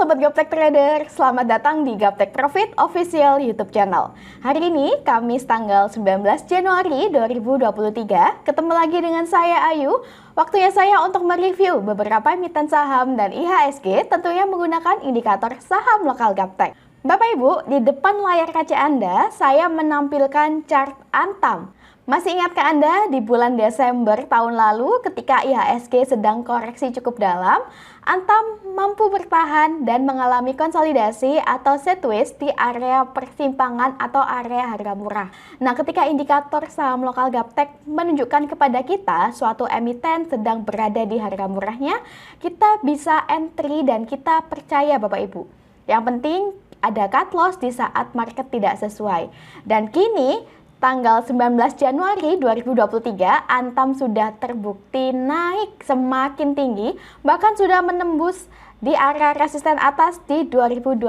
Sobat Gaptek Trader, selamat datang di Gaptek Profit Official YouTube channel. Hari ini, Kamis tanggal 19 Januari 2023, ketemu lagi dengan saya Ayu. Waktunya saya untuk mereview beberapa emiten saham dan IHSG, tentunya menggunakan indikator saham lokal Gaptek. Bapak Ibu, di depan layar kaca Anda, saya menampilkan chart Antam. Masih ingatkah Anda di bulan Desember tahun lalu ketika IHSG sedang koreksi cukup dalam, Antam mampu bertahan dan mengalami konsolidasi atau sideways di area persimpangan atau area harga murah. Nah, ketika indikator saham lokal Gaptek menunjukkan kepada kita suatu emiten sedang berada di harga murahnya, kita bisa entry dan kita percaya Bapak Ibu. Yang penting ada cut loss di saat market tidak sesuai. Dan kini tanggal 19 Januari 2023, Antam sudah terbukti naik semakin tinggi, bahkan sudah menembus di area resisten atas di 2200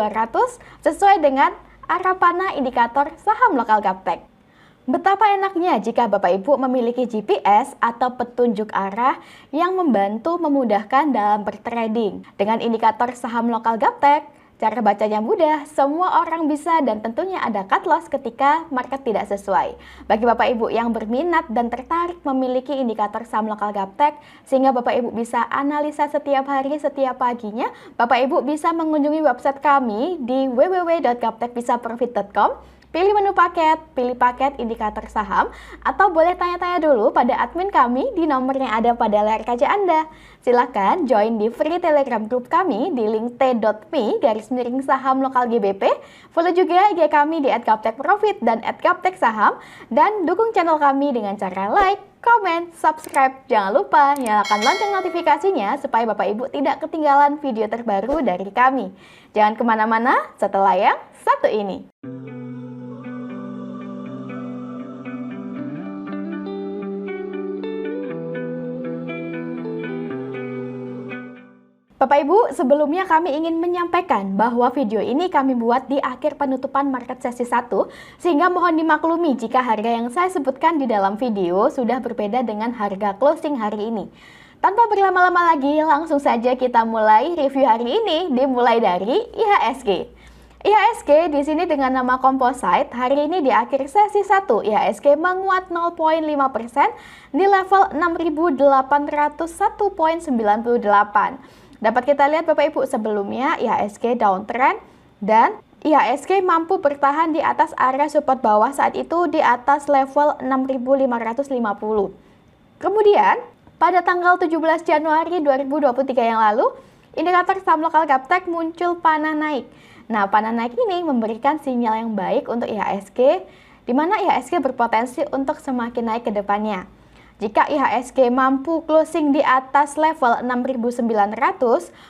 sesuai dengan arah panah indikator saham lokal Gaptek. Betapa enaknya jika Bapak Ibu memiliki GPS atau petunjuk arah yang membantu memudahkan dalam bertrading. Dengan indikator saham lokal Gaptek, cara bacanya mudah, semua orang bisa dan tentunya ada cut loss ketika market tidak sesuai. Bagi Bapak Ibu yang berminat dan tertarik memiliki indikator saham lokal Gaptek, sehingga Bapak Ibu bisa analisa setiap hari, setiap paginya, Bapak Ibu bisa mengunjungi website kami di www.gaptekbisaprofit.com. Pilih menu paket, pilih paket indikator saham, atau boleh tanya-tanya dulu pada admin kami di nomor yang ada pada layar kaca Anda. Silakan join di free telegram group kami di link t.me/saham lokal GBP. Follow juga IG kami di @gaptekprofit dan @gapteksaham, dan dukung channel kami dengan cara like, komen, subscribe. Jangan lupa nyalakan lonceng notifikasinya supaya Bapak Ibu tidak ketinggalan video terbaru dari kami. Jangan kemana-mana setelah yang satu ini. Bapak Ibu, sebelumnya kami ingin menyampaikan bahwa video ini kami buat di akhir penutupan market sesi 1, sehingga mohon dimaklumi jika harga yang saya sebutkan di dalam video sudah berbeda dengan harga closing hari ini. Tanpa berlama-lama lagi, langsung saja kita mulai review hari ini, dimulai dari IHSG. IHSG di sini dengan nama Composite, hari ini di akhir sesi 1, IHSG menguat 0,5% di level 6.801,98. Dapat kita lihat Bapak Ibu, sebelumnya IHSG downtrend dan IHSG mampu bertahan di atas area support bawah saat itu di atas level 6.550. Kemudian pada tanggal 17 Januari 2023 yang lalu, indikator saham lokal Gaptek muncul panah naik. Nah, panah naik ini memberikan sinyal yang baik untuk IHSG, di mana IHSG berpotensi untuk semakin naik ke depannya. Jika IHSG mampu closing di atas level 6.900,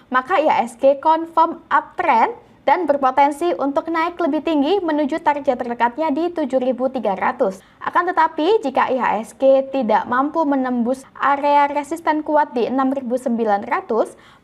maka IHSG confirm uptrend dan berpotensi untuk naik lebih tinggi menuju target terdekatnya di 7.300. Akan tetapi, jika IHSG tidak mampu menembus area resisten kuat di 6.900,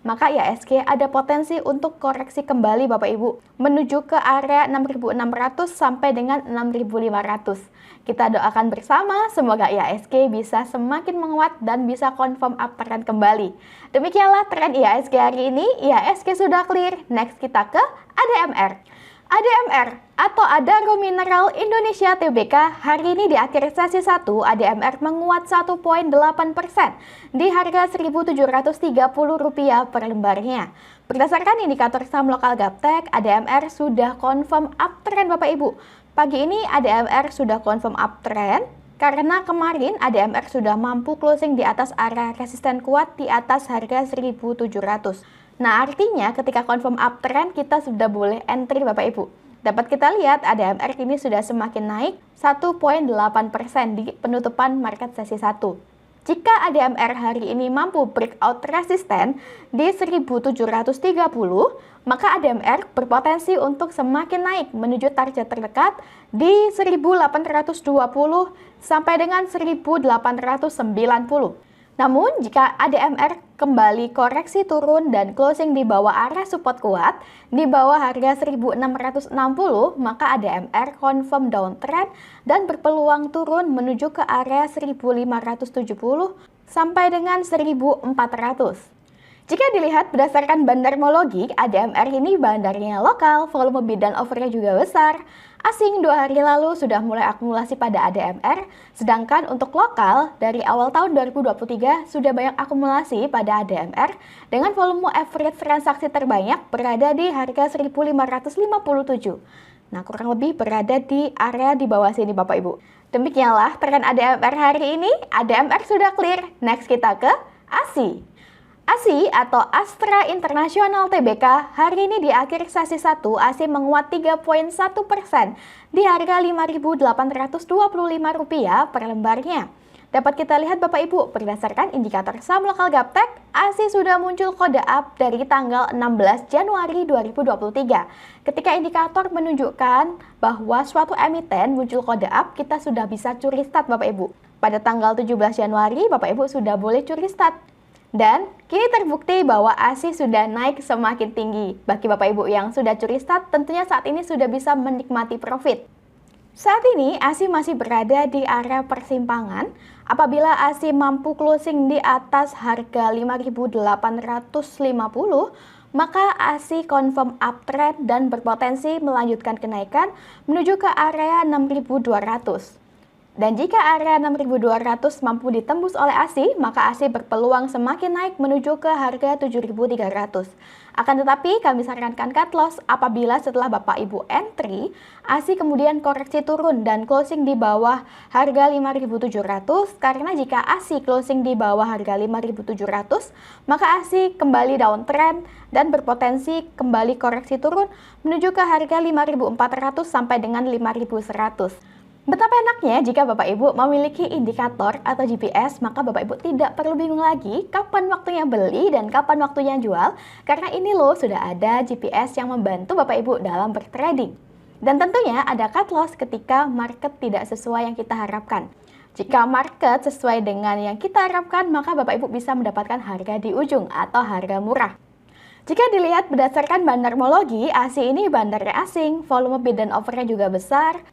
maka IHSG ada potensi untuk koreksi kembali Bapak Ibu, menuju ke area 6.600 sampai dengan 6.500. Kita doakan bersama, semoga IHSG bisa semakin menguat dan bisa confirm uptrend kembali. Demikianlah tren IHSG hari ini, IHSG sudah clear, next kita ke ADMR. ADMR atau Adaro Mineral Indonesia Tbk hari ini di akhir sesi 1, ADMR menguat 1,8% di harga Rp1.730 per lembarnya. Berdasarkan indikator saham lokal Gaptek, ADMR sudah confirm uptrend Bapak Ibu. Pagi ini ADMR sudah confirm uptrend karena kemarin ADMR sudah mampu closing di atas area resisten kuat di atas harga 1.700. Nah, artinya ketika confirm uptrend kita sudah boleh entry Bapak Ibu. Dapat kita lihat ADMR ini sudah semakin naik 1,8% di penutupan market sesi 1. Jika ADMR hari ini mampu breakout resisten di 1.730, maka ADMR berpotensi untuk semakin naik menuju target terdekat di 1.820 sampai dengan 1.890. Namun, jika ADMR kembali koreksi turun dan closing di bawah area support kuat, di bawah harga 1.660, maka ADMR confirm downtrend dan berpeluang turun menuju ke area 1.570 sampai dengan 1.400. Jika dilihat berdasarkan bandarmologi, ADMR ini bandarnya lokal, volume bid dan offernya juga besar. Asing 2 hari lalu sudah mulai akumulasi pada ADMR, sedangkan untuk lokal dari awal tahun 2023 sudah banyak akumulasi pada ADMR dengan volume average transaksi terbanyak berada di harga 1.557. Nah, kurang lebih berada di area di bawah sini Bapak Ibu. Demikianlah tren ADMR hari ini. ADMR sudah clear. Next kita ke ASI. ASI atau Astra International Tbk hari ini di akhir sesi 1 ASI menguat 3,1% di harga Rp5.825 per lembarnya. Dapat kita lihat Bapak Ibu, berdasarkan indikator saham lokal Gaptek, ASI sudah muncul kode up dari tanggal 16 Januari 2023. Ketika indikator menunjukkan bahwa suatu emiten muncul kode up, kita sudah bisa curi start Bapak Ibu. Pada tanggal 17 Januari, Bapak Ibu sudah boleh curi start. Dan kini terbukti bahwa ASI sudah naik semakin tinggi. Bagi Bapak Ibu yang sudah curi start, tentunya saat ini sudah bisa menikmati profit. Saat ini ASI masih berada di area persimpangan. Apabila ASI mampu closing di atas harga 5.850, maka ASI confirm uptrend dan berpotensi melanjutkan kenaikan menuju ke area 6.200. Dan jika area 6.200 mampu ditembus oleh ASI, maka ASI berpeluang semakin naik menuju ke harga 7.300. Akan tetapi kami sarankan cut loss apabila setelah Bapak Ibu entry, ASI kemudian koreksi turun dan closing di bawah harga 5.700, karena jika ASI closing di bawah harga 5.700, maka ASI kembali downtrend dan berpotensi kembali koreksi turun menuju ke harga 5.400 sampai dengan 5.100. Betapa enaknya jika Bapak Ibu memiliki indikator atau GPS, maka Bapak Ibu tidak perlu bingung lagi kapan waktunya beli dan kapan waktunya jual, karena ini loh sudah ada GPS yang membantu Bapak Ibu dalam bertrading. Dan tentunya ada cut loss ketika market tidak sesuai yang kita harapkan. Jika market sesuai dengan yang kita harapkan, maka Bapak Ibu bisa mendapatkan harga di ujung atau harga murah. Jika dilihat berdasarkan bandarmologi, ASI ini bandarnya asing, volume bid dan offernya juga besar.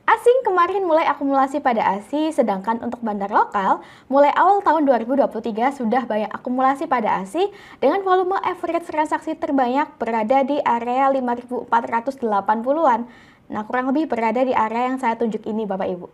Asing kemarin mulai akumulasi pada ASI, sedangkan untuk bandar lokal, mulai awal tahun 2023 sudah banyak akumulasi pada ASI dengan volume average transaksi terbanyak berada di area 5.480-an. Nah, kurang lebih berada di area yang saya tunjuk ini Bapak Ibu.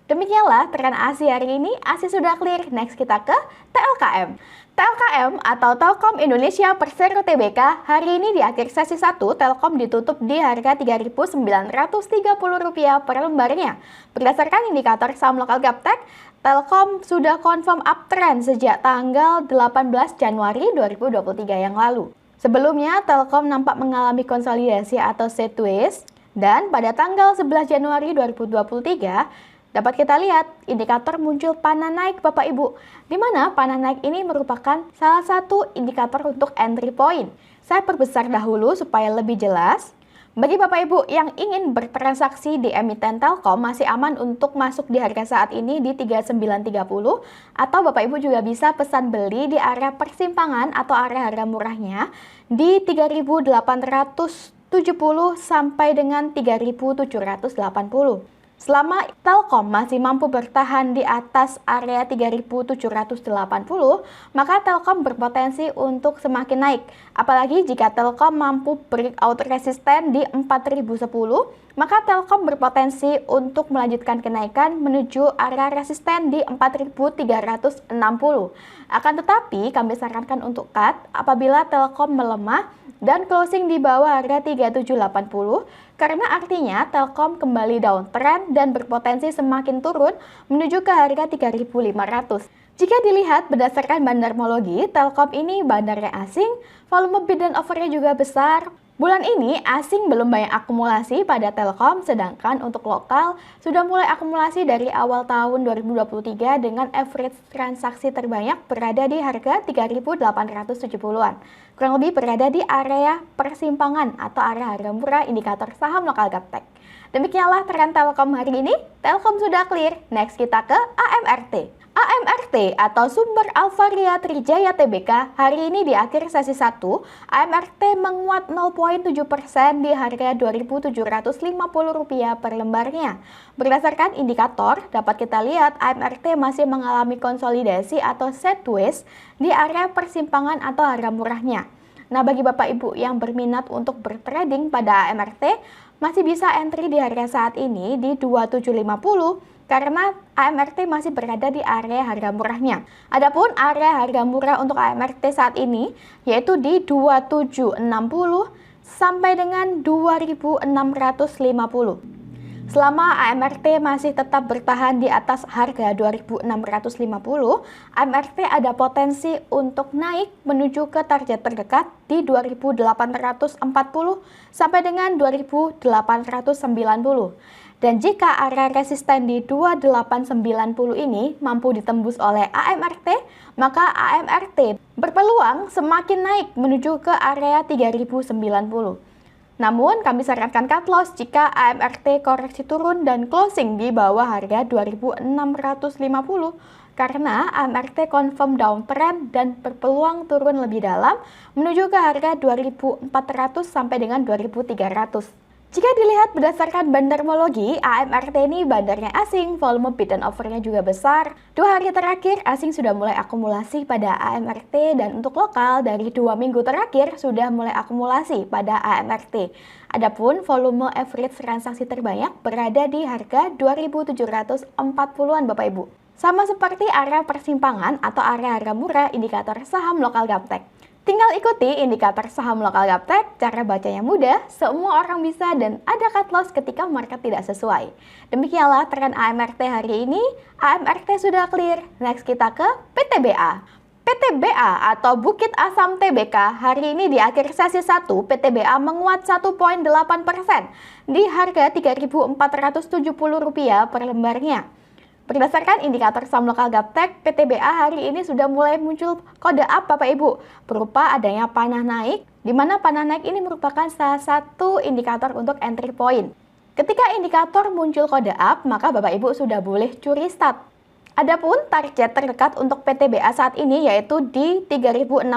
Demikianlah tren ASI hari ini. ASI sudah clear. Next kita ke TLKM. TLKM atau Telkom Indonesia Persero Tbk hari ini di akhir sesi 1 Telkom ditutup di harga Rp3.930 per lembarnya. Berdasarkan indikator saham lokal Gaptek, Telkom sudah confirm uptrend sejak tanggal 18 Januari 2023 yang lalu. Sebelumnya Telkom nampak mengalami konsolidasi atau sideways dan pada tanggal 11 Januari 2023 dapat kita lihat indikator muncul panah naik Bapak Ibu, di mana panah naik ini merupakan salah satu indikator untuk entry point. Saya perbesar dahulu supaya lebih jelas. Bagi Bapak Ibu yang ingin bertransaksi di emiten Telkom, masih aman untuk masuk di harga saat ini di 3930, atau Bapak Ibu juga bisa pesan beli di area persimpangan atau area harga murahnya di 3.870 sampai dengan 3.780. Selama Telkom masih mampu bertahan di atas area 3.780, maka Telkom berpotensi untuk semakin naik. Apalagi jika Telkom mampu breakout resisten di 4.010, maka Telkom berpotensi untuk melanjutkan kenaikan menuju area resisten di 4.360. Akan tetapi, kami sarankan untuk cut apabila Telkom melemah dan closing di bawah harga 3.780, karena artinya Telkom kembali downtrend dan berpotensi semakin turun menuju ke harga 3.500. Jika dilihat berdasarkan bandarmologi, Telkom ini bandarnya asing, volume bid dan offernya juga besar. Bulan ini asing belum banyak akumulasi pada Telkom, sedangkan untuk lokal sudah mulai akumulasi dari awal tahun 2023 dengan average transaksi terbanyak berada di harga 3.870-an. Kurang lebih berada di area persimpangan atau area harga murah indikator saham lokal Gaptek. Demikianlah tren Telkom hari ini. Telkom sudah clear. Next kita ke AMRT. AMRT atau Sumber Alvaria Trijaya Tbk hari ini di akhir sesi 1, AMRT menguat 0,7% di harga Rp2.750 per lembarnya. Berdasarkan indikator, dapat kita lihat AMRT masih mengalami konsolidasi atau sideways di area persimpangan atau harga murahnya. Nah, bagi Bapak Ibu yang berminat untuk bertrading pada AMRT, masih bisa entry di harga saat ini di 2750 karena AMRT masih berada di area harga murahnya. Adapun area harga murah untuk AMRT saat ini yaitu di 2760 sampai dengan 2650. Selama AMRT masih tetap bertahan di atas harga 2650, AMRT ada potensi untuk naik menuju ke target terdekat di 2840 sampai dengan 2890. Dan jika area resisten di 2890 ini mampu ditembus oleh AMRT, maka AMRT berpeluang semakin naik menuju ke area 3090. Namun, kami sarankan cut loss jika AMRT koreksi turun dan closing di bawah harga 2650 karena AMRT confirm downtrend dan berpeluang turun lebih dalam menuju ke harga 2400 sampai dengan 2300. Jika dilihat berdasarkan bandarmologi, AMRT ini bandarnya asing, volume bid dan offernya juga besar. 2 hari terakhir, asing sudah mulai akumulasi pada AMRT dan untuk lokal dari 2 minggu terakhir sudah mulai akumulasi pada AMRT. Adapun volume average transaksi terbanyak berada di harga 2.740-an Bapak Ibu. Sama seperti area persimpangan atau area harga murah indikator saham lokal Gaptek. Tinggal ikuti indikator saham lokal Gaptek, cara bacanya mudah, semua orang bisa dan ada cut loss ketika market tidak sesuai. Demikianlah tren AMRT hari ini, AMRT sudah clear, next kita ke PTBA. PTBA atau Bukit Asam Tbk hari ini di akhir sesi 1, PTBA menguat 1,8% di harga Rp3.470 per lembarnya. Berdasarkan indikator saham lokal Gaptek, PTBA hari ini sudah mulai muncul kode up Bapak Ibu, berupa adanya panah naik, di mana panah naik ini merupakan salah satu indikator untuk entry point. Ketika indikator muncul kode up, maka Bapak Ibu sudah boleh curi start. Adapun target terdekat untuk PTBA saat ini yaitu di 3.600.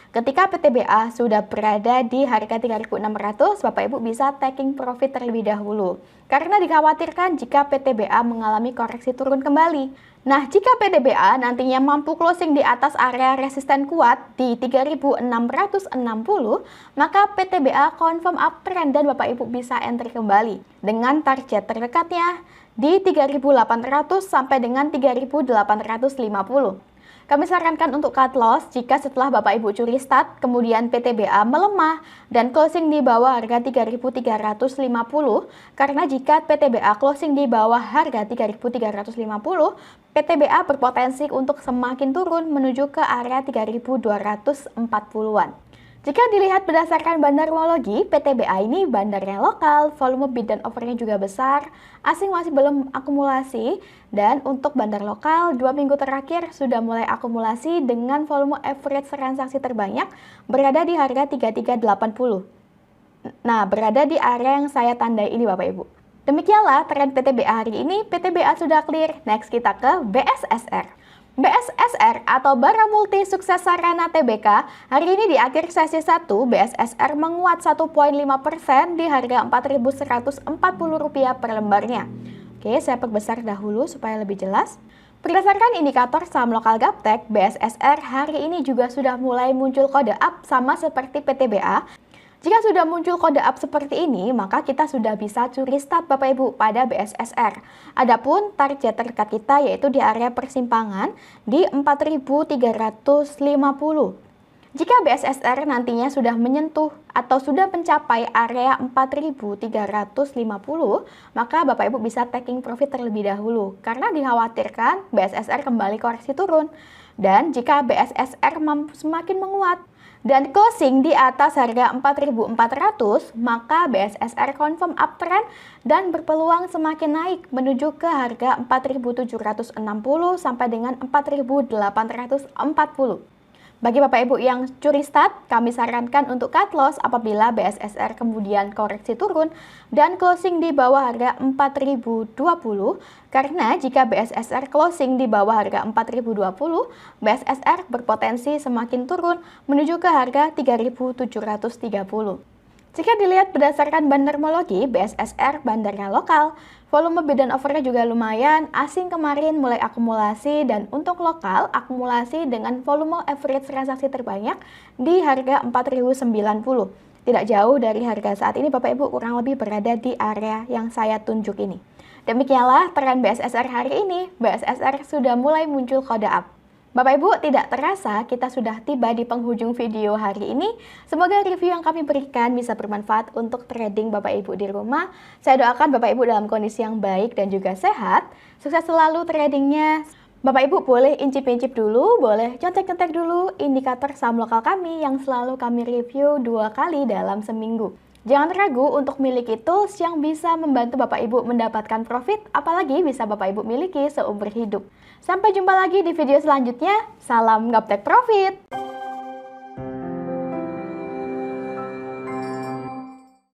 Ketika PTBA sudah berada di harga 3.600, Bapak Ibu bisa taking profit terlebih dahulu. Karena dikhawatirkan jika PTBA mengalami koreksi turun kembali. Nah, jika PTBA nantinya mampu closing di atas area resisten kuat di 3.660, maka PTBA confirm uptrend dan Bapak Ibu bisa entry kembali. Dengan target terdekatnya di 3.800 sampai dengan 3.850. Kami sarankan untuk cut loss jika setelah Bapak Ibu curi start, kemudian PTBA melemah dan closing di bawah harga 3.350, karena jika PTBA closing di bawah harga 3.350, PTBA berpotensi untuk semakin turun menuju ke area 3.240-an. Jika dilihat berdasarkan bandarmologi, PTBA ini bandarnya lokal, volume bid dan offernya juga besar, asing masih belum akumulasi, dan untuk bandar lokal 2 minggu terakhir sudah mulai akumulasi dengan volume average transaksi terbanyak berada di harga 3380. Nah, berada di area yang saya tandai ini Bapak Ibu. Demikianlah tren PTBA hari ini, PTBA sudah clear, next kita ke BSSR. BSSR atau Bara Multi Sukses Sarana Tbk hari ini di akhir sesi 1, BSSR menguat 1,5% di harga Rp4.140 per lembarnya. Oke, saya perbesar dahulu supaya lebih jelas. Berdasarkan indikator saham lokal Gaptek, BSSR hari ini juga sudah mulai muncul kode up sama seperti PTBA. Jika sudah muncul kode up seperti ini, maka kita sudah bisa curi start Bapak Ibu pada BSSR. Adapun target terdekat kita yaitu di area persimpangan di 4.350. Jika BSSR nantinya sudah menyentuh atau sudah mencapai area 4.350, maka Bapak Ibu bisa taking profit terlebih dahulu karena dikhawatirkan BSSR kembali koreksi turun. Dan jika BSSR semakin menguat dan closing di atas harga 4.400, maka BSSR confirm uptrend dan berpeluang semakin naik menuju ke harga 4.760 sampai dengan 4.840. Bagi Bapak Ibu yang curi start, kami sarankan untuk cut loss apabila BSSR kemudian koreksi turun dan closing di bawah harga 4.020, karena jika BSSR closing di bawah harga 4.020, BSSR berpotensi semakin turun menuju ke harga 3.730. Jika dilihat berdasarkan bandarmologi, BSSR bandarnya lokal, volume bid dan offernya juga lumayan, asing kemarin mulai akumulasi, dan untuk lokal akumulasi dengan volume average transaksi terbanyak di harga 4.090. Tidak jauh dari harga saat ini Bapak Ibu, kurang lebih berada di area yang saya tunjuk ini. Demikianlah tren BSSR hari ini, BSSR sudah mulai muncul kode up. Bapak Ibu, tidak terasa kita sudah tiba di penghujung video hari ini. Semoga review yang kami berikan bisa bermanfaat untuk trading Bapak Ibu di rumah. Saya doakan Bapak Ibu dalam kondisi yang baik dan juga sehat. Sukses selalu tradingnya. Bapak Ibu boleh incip-incip dulu, boleh contek-contek dulu indikator saham lokal kami yang selalu kami review 2 kali dalam seminggu. Jangan ragu untuk miliki tools yang bisa membantu Bapak Ibu mendapatkan profit, apalagi bisa Bapak Ibu miliki seumur hidup. Sampai jumpa lagi di video selanjutnya. Salam Gaptek Profit!